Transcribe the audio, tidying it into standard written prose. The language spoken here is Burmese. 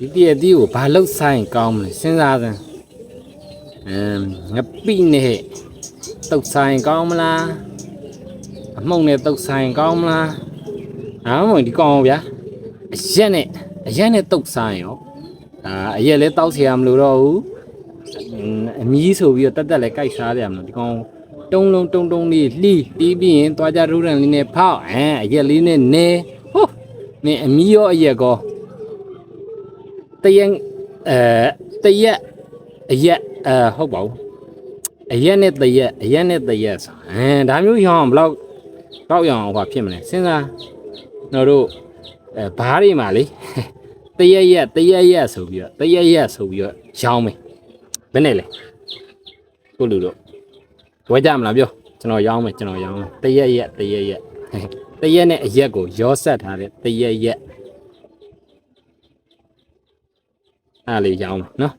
ဒီတည့်တီးကိုဘာလို့ဆိုင်ကောင်းမလဲစဉ်းစားစမ်းငပိနဲ့တုတ်ဆိုင်ကောင်းမလားအမှုန့်နဲ့တုတ်ဆိုင်ကောင်းမလားမဟုတ်ဒီကောင်းဗျာအရက်နဲ့တုတ်ဆိုင်ရောအရက်လည်းတောက်เสียမလို့တော့ဘူးအမြီးဆိုပြီးတော့တက်လည်းကြိုက်စားတယ်မလို့ဒီကောင်တုံးလုံးလေးလှီးတီးပြီးရင်သွားကြရိုးရန်လေးနဲ့ဖောက်အရက်လေးနဲ့နေဟုတ်နင်အမြီးရောအရက်ကောတရက်အရက်ဟုတ်ပါဘူးအရက်နဲ့တရက်ဆိုဒါမျိုးရောင်းဘလောက်တောက်ရအောင်ဟောဖြစ်မလဲစဉ်းစားတို့ဘားတွေမှာလေတရက်ဆိုပြီးတော့ရောင်းမယ်ဘယ်နဲ့လဲကိုလူတို့ဝဲကြမလားပြောကျွန်တော်ရောင်းမယ်တရက်နဲ့အရက်ကိုရောဆက်ထားတဲ့တရက်အဲ့လေးရောင်းမယ်နော်